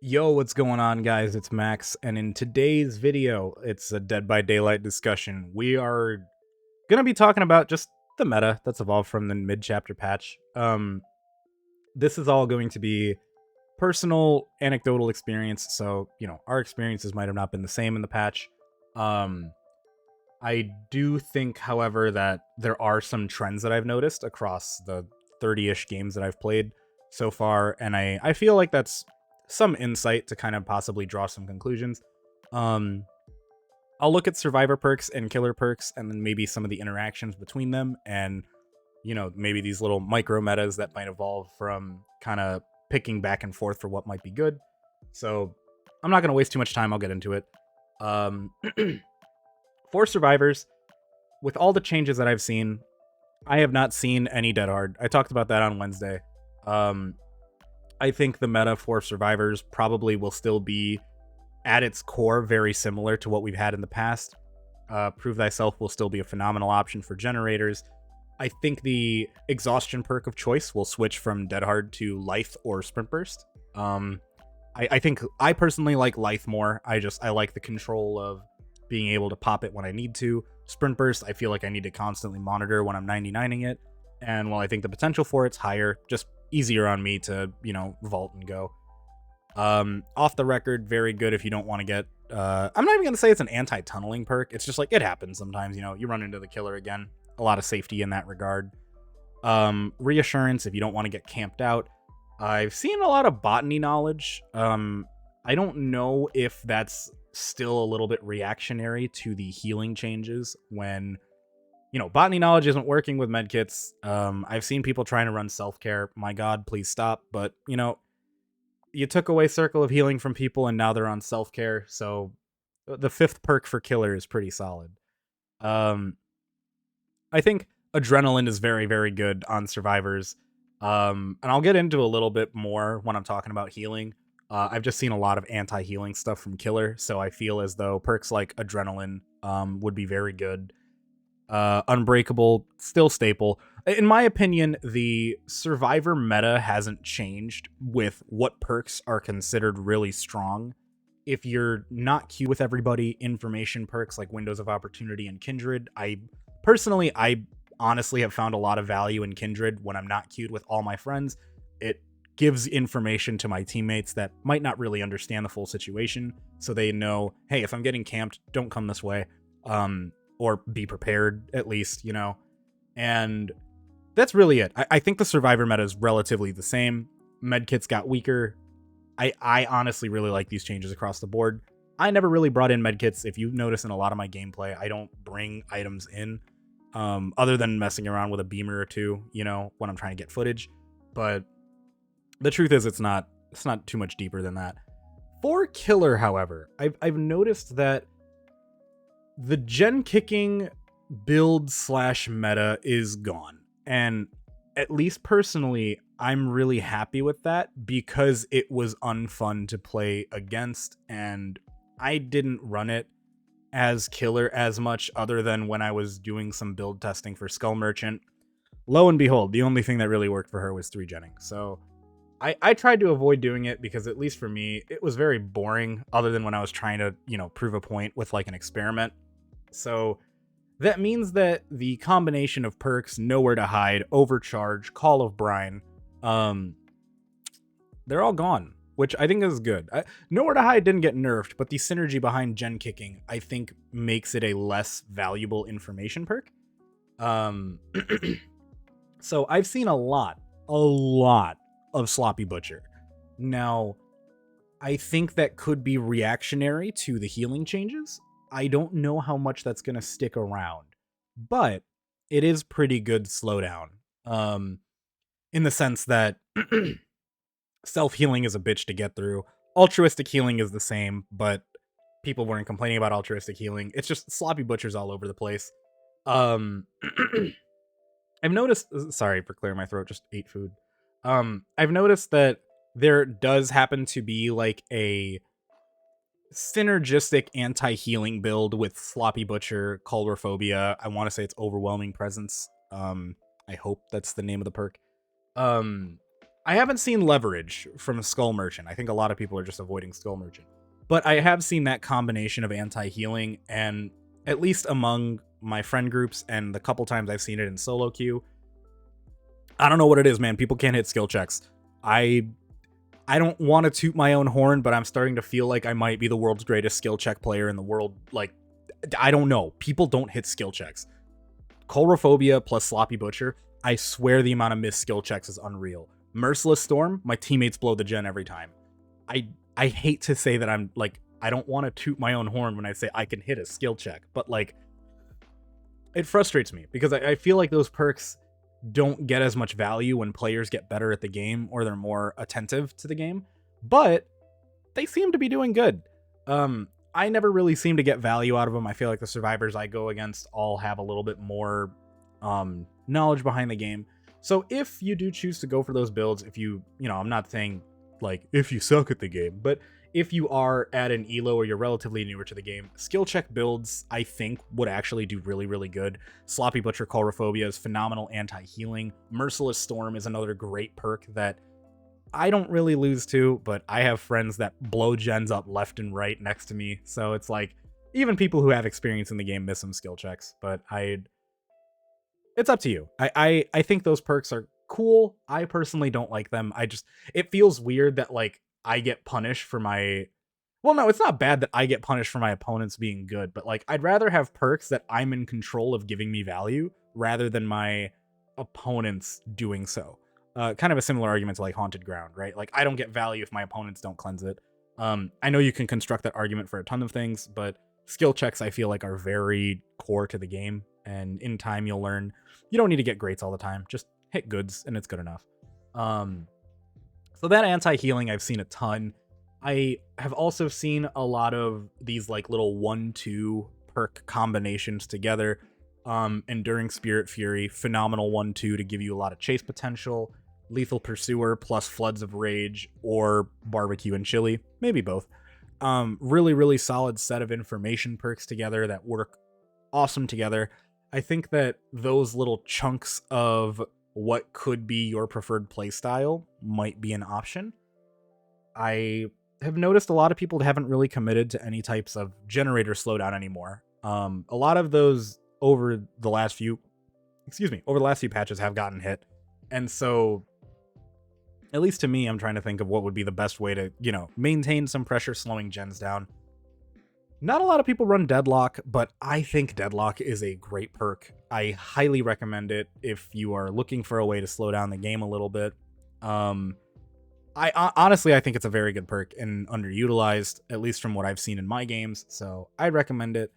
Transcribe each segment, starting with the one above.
Yo, what's going on, guys? It's Max, and in today's video, it's a Dead by Daylight discussion. We are gonna be talking about just the meta that's evolved from the mid-chapter patch. This is all going to be personal, anecdotal experience, so, our experiences might have not been the same in the patch. Um, I do think, however, that there are some trends that I've noticed across the 30-ish games that I've played so far, and I feel like that's some insight to kind of possibly draw some conclusions. Um, I'll look at survivor perks and killer perks, and then maybe some of the interactions between them, and maybe these little micro metas that might evolve from kind of picking back and forth for what might be good. So I'm not going to waste too much time. I'll get into it. Um, for survivors, with all the changes that I've seen, I have not seen any dead hard. I talked about that on Wednesday. Um, I think the meta for survivors probably will still be at its core very similar to what we've had in the past. Prove Thyself will still be a phenomenal option for generators. I think the exhaustion perk of choice will switch from dead hard to Lithe or Sprint Burst. I think I personally like Lithe more. I like the control of being able to pop it when I need to. Sprint Burst, I feel like I need to constantly monitor when I'm 99ing it. And while I think the potential for it's higher, just easier on me to, vault and go. Off the record, very good if you don't want to get... I'm not even going to say it's an anti-tunneling perk. It's just like, it happens sometimes, you run into the killer again. A lot of safety in that regard. Reassurance if you don't want to get camped out. I've seen a lot of botany knowledge. I don't know if that's still a little bit reactionary to the healing changes when, botany knowledge isn't working with medkits. I've seen people trying to run self-care. My God, please stop. But, you took away Circle of Healing from people and now they're on self-care. So the fifth perk for killer is pretty solid. I think Adrenaline is very, very good on survivors. And I'll get into a little bit more when I'm talking about healing. I've just seen a lot of anti-healing stuff from killer, so I feel as though perks like Adrenaline would be very good. Unbreakable, still staple. In my opinion, the survivor meta hasn't changed with what perks are considered really strong. If you're not queued with everybody, information perks like Windows of Opportunity and Kindred, I honestly have found a lot of value in Kindred when I'm not queued with all my friends. It gives information to my teammates that might not really understand the full situation, so they know, hey, if I'm getting camped, don't come this way. Or be prepared, at least, And that's really it. I think the survivor meta is relatively the same. Medkits got weaker. I honestly really like these changes across the board. I never really brought in medkits. If you notice in a lot of my gameplay, I don't bring items in, other than messing around with a beamer or two, when I'm trying to get footage. But the truth is, it's not too much deeper than that. For killer, however, I've noticed that the gen kicking build / meta is gone. And at least personally, I'm really happy with that because it was unfun to play against, and I didn't run it as killer as much other than when I was doing some build testing for Skull Merchant. Lo and behold, the only thing that really worked for her was 3-genning. So I tried to avoid doing it because, at least for me, it was very boring other than when I was trying to, prove a point with like an experiment. So that means that the combination of perks, Nowhere to Hide, Overcharge, Call of Brine, they're all gone, which I think is good. Nowhere to Hide didn't get nerfed, but the synergy behind gen kicking, I think, makes it a less valuable information perk. So I've seen a lot of Sloppy Butcher. Now, I think that could be reactionary to the healing changes. I don't know how much that's going to stick around, but it is pretty good slowdown. In the sense that self-healing is a bitch to get through. Altruistic healing is the same, but people weren't complaining about altruistic healing. It's just Sloppy Butchers all over the place. I've noticed, sorry for clearing my throat, just ate food. I've noticed that there does happen to be like a synergistic anti-healing build with Sloppy Butcher, Calrophobia. I want to say it's Overwhelming Presence. I hope that's the name of the perk. I haven't seen leverage from Skull Merchant. I think a lot of people are just avoiding Skull Merchant. But I have seen that combination of anti-healing, and at least among my friend groups and the couple times I've seen it in solo queue, I don't know what it is, man. People can't hit skill checks. I don't want to toot my own horn, but I'm starting to feel like I might be the world's greatest skill check player in the world. Like, I don't know. People don't hit skill checks. Colrophobia plus Sloppy Butcher, I swear the amount of missed skill checks is unreal. Merciless Storm, my teammates blow the gen every time. I hate to say that I'm like, I don't want to toot my own horn when I say I can hit a skill check, but like, it frustrates me because I feel like those perks don't get as much value when players get better at the game or they're more attentive to the game, but they seem to be doing good. I never really seem to get value out of them. I feel like the survivors I go against all have a little bit more knowledge behind the game. So if you do choose to go for those builds, if you know, I'm not saying like if you suck at the game, but if you are at an elo or you're relatively newer to the game, skill check builds, I think, would actually do really, really good. Sloppy Butcher Colrophobia is phenomenal anti-healing. Merciless Storm is another great perk that I don't really lose to, but I have friends that blow gens up left and right next to me. So it's like, even people who have experience in the game miss some skill checks, but it's up to you. I think those perks are cool. I personally don't like them. It feels weird that like I get punished for my, well, no, it's not bad that I get punished for my opponents being good, but like I'd rather have perks that I'm in control of giving me value rather than my opponents doing so. Kind of a similar argument to like Haunted Ground, right? Like I don't get value if my opponents don't cleanse it. I know you can construct that argument for a ton of things, but skill checks I feel like are very core to the game, and in time you'll learn you don't need to get greats all the time. Just hit goods and it's good enough. So that anti-healing I've seen a ton. I have also seen a lot of these like little 1-2 perk combinations together. Enduring Spirit Fury, phenomenal 1-2 to give you a lot of chase potential. Lethal Pursuer plus Floods of Rage, or Barbecue and Chili, maybe both. Really, really solid set of information perks together that work awesome together. I think that those little chunks of what could be your preferred playstyle might be an option. I have noticed a lot of people haven't really committed to any types of generator slowdown anymore. A lot of those over the last few patches have gotten hit. And so, at least to me, I'm trying to think of what would be the best way to, you know, maintain some pressure slowing gens down. Not a lot of people run Deadlock, but I think Deadlock is a great perk. I highly recommend it if you are looking for a way to slow down the game a little bit. Honestly, I think it's a very good perk and underutilized, at least from what I've seen in my games, so I'd recommend it.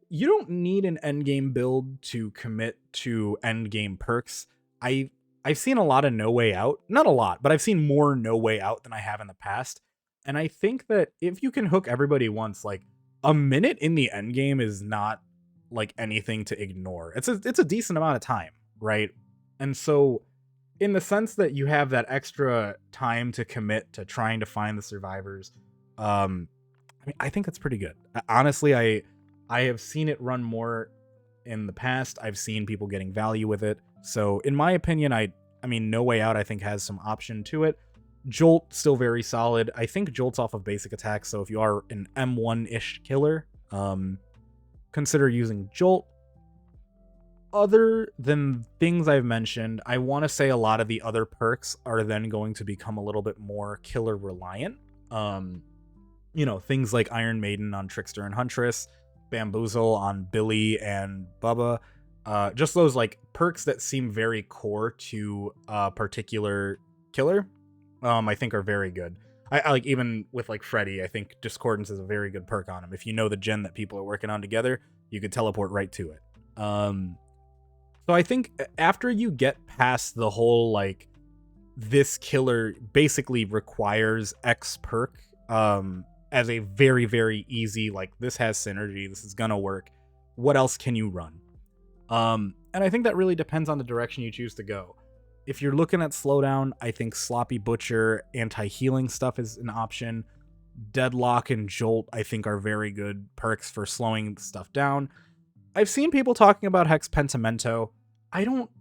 You don't need an endgame build to commit to endgame perks. I've seen a lot of No Way Out. Not a lot, but I've seen more No Way Out than I have in the past. And I think that if you can hook everybody once, like, a minute in the endgame is not like anything to ignore. It's a decent amount of time, right? And so in the sense that you have that extra time to commit to trying to find the survivors, I mean, I think that's pretty good. Honestly, I have seen it run more in the past. I've seen people getting value with it. So in my opinion, I mean, No Way Out I think has some option to it. Jolt, still very solid. I think Jolt's off of basic attack, so if you are an M1-ish killer, consider using Jolt. Other than things I've mentioned, I want to say a lot of the other perks are then going to become a little bit more killer reliant. You know, things like Iron Maiden on Trickster and Huntress, Bamboozle on Billy and Bubba. Just those like perks that seem very core to a particular killer. I think are very good. I like, even with like Freddy, I think Discordance is a very good perk on him. If you know the gen that people are working on together, you could teleport right to it. So I think after you get past the whole like this killer basically requires X perk as a very, very easy, like this has synergy, this is gonna work, what else can you run? And I think that really depends on the direction you choose to go. If you're looking at slowdown, I think Sloppy Butcher anti-healing stuff is an option. Deadlock and Jolt, I think, are very good perks for slowing stuff down. I've seen people talking about Hex Pentimento. I don't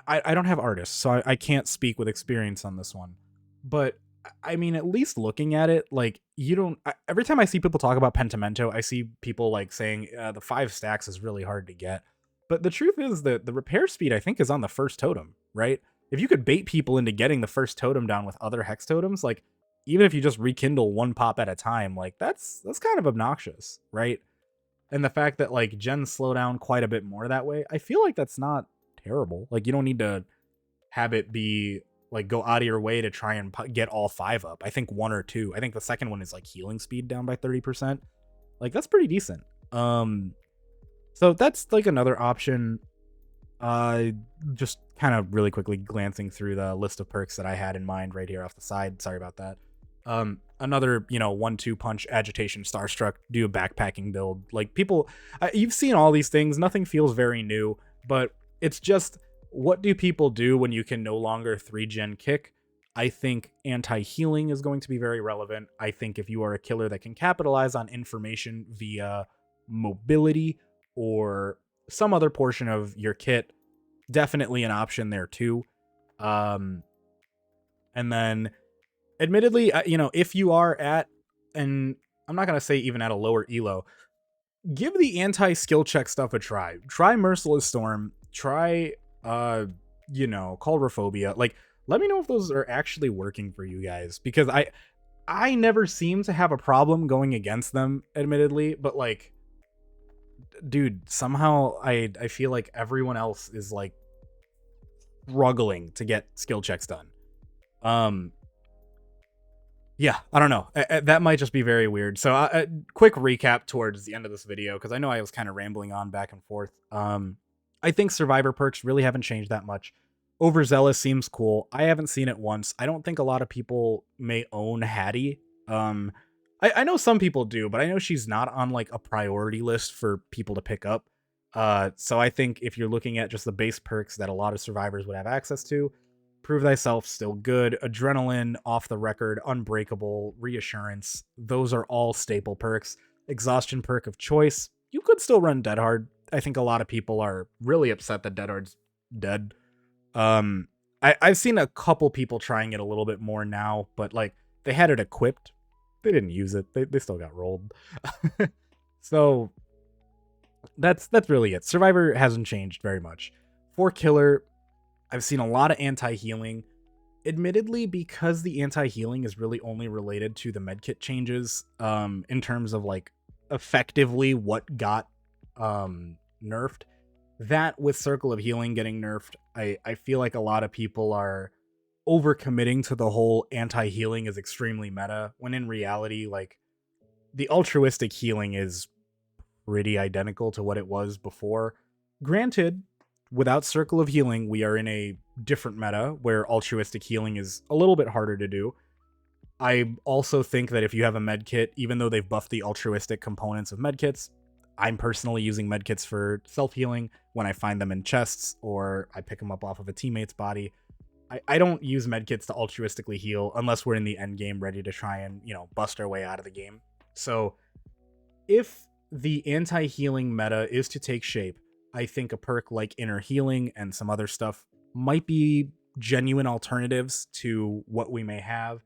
I don't have artists, so I can't speak with experience on this one. But I mean, at least looking at it, like you don't. Every time I see people talk about Pentimento, I see people like saying the 5 stacks is really hard to get. But the truth is that the repair speed I think is on the first totem, right? If you could bait people into getting the first totem down with other hex totems, like even if you just rekindle 1 pop at a time, like that's kind of obnoxious, right? And the fact that like gens slow down quite a bit more that way, I feel like that's not terrible. Like you don't need to have it be like go out of your way to try and get all 5 up. I think 1 or 2. I think the second one is like healing speed down by 30%. Like that's pretty decent. So that's like another option. Just kind of really quickly glancing through the list of perks that I had in mind right here off the side. Sorry about that. Another 1-2 punch agitation starstruck, do a backpacking build. Like people, you've seen all these things. Nothing feels very new, but it's just, what do people do when you can no longer 3-gen kick? I think anti-healing is going to be very relevant. I think if you are a killer that can capitalize on information via mobility or some other portion of your kit, definitely an option there too. And then admittedly, if you are at, and I'm not going to say even at a lower elo, give the anti-skill check stuff a try. Try Merciless Storm. Try, Cauldrophobia. Like, let me know if those are actually working for you guys, because I never seem to have a problem going against them, admittedly, but like, dude, somehow I feel like everyone else is like struggling to get skill checks done. Yeah, I don't know. That might just be very weird. So quick recap towards the end of this video, because I know I was kind of rambling on back and forth. I think survivor perks really haven't changed that much. Overzealous seems cool. I haven't seen it once. I don't think a lot of people may own Hattie. I know some people do, but I know she's not on like a priority list for people to pick up. So I think if you're looking at just the base perks that a lot of survivors would have access to, Prove Thyself, still good. Adrenaline, Off the Record, Unbreakable, Reassurance, those are all staple perks. Exhaustion perk of choice, you could still run Dead Hard. I think a lot of people are really upset that Dead Hard's dead. I've seen a couple people trying it a little bit more now, but like they had it equipped. They didn't use it. They still got rolled. So that's really it. Survivor hasn't changed very much. For Killer, I've seen a lot of anti-healing. Admittedly, because the anti-healing is really only related to the medkit changes, in terms of like effectively what got nerfed. That with Circle of Healing getting nerfed, I feel like a lot of people are overcommitting to the whole anti-healing is extremely meta, when in reality, like, the altruistic healing is pretty identical to what it was before. Granted, without Circle of Healing, we are in a different meta where altruistic healing is a little bit harder to do. I also think that if you have a medkit, even though they've buffed the altruistic components of medkits, I'm personally using medkits for self-healing when I find them in chests or I pick them up off of a teammate's body. I don't use medkits to altruistically heal unless we're in the end game ready to try and, bust our way out of the game. So if the anti-healing meta is to take shape, I think a perk like Inner Healing and some other stuff might be genuine alternatives to what we may have.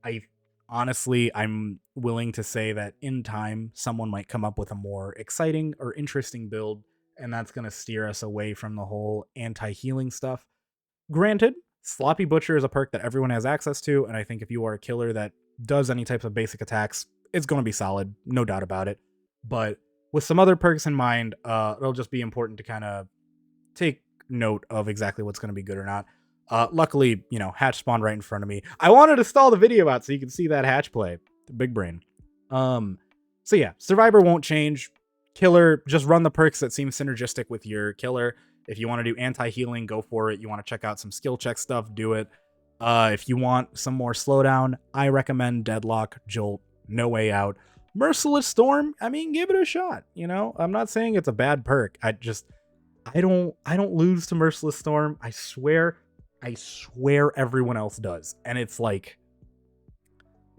I'm willing to say that in time, someone might come up with a more exciting or interesting build, and that's going to steer us away from the whole anti-healing stuff. Granted, Sloppy Butcher is a perk that everyone has access to, and I think if you are a killer that does any types of basic attacks, it's going to be solid, no doubt about it. But with some other perks in mind, it'll just be important to kind of take note of exactly what's going to be good or not. Luckily, hatch spawned right in front of me. I wanted to stall the video out so you can see that hatch play. Big brain. So yeah, Survivor won't change. Killer, just run the perks that seem synergistic with your killer. If you want to do anti-healing, go for it. You want to check out some skill check stuff, do it. If you want some more slowdown, I recommend Deadlock, Jolt, No Way Out. Merciless Storm, give it a shot. I'm not saying it's a bad perk. I don't lose to Merciless Storm. I swear everyone else does. And it's like,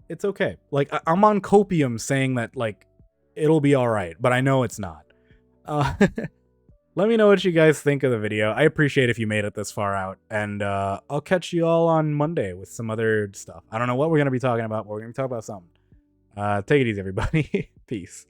it's okay. Like, I'm on copium saying that, like, it'll be all right, but I know it's not. Let me know what you guys think of the video. I appreciate if you made it this far out. And I'll catch you all on Monday with some other stuff. I don't know what we're going to be talking about, but we're going to talk about something. Take it easy, everybody. Peace.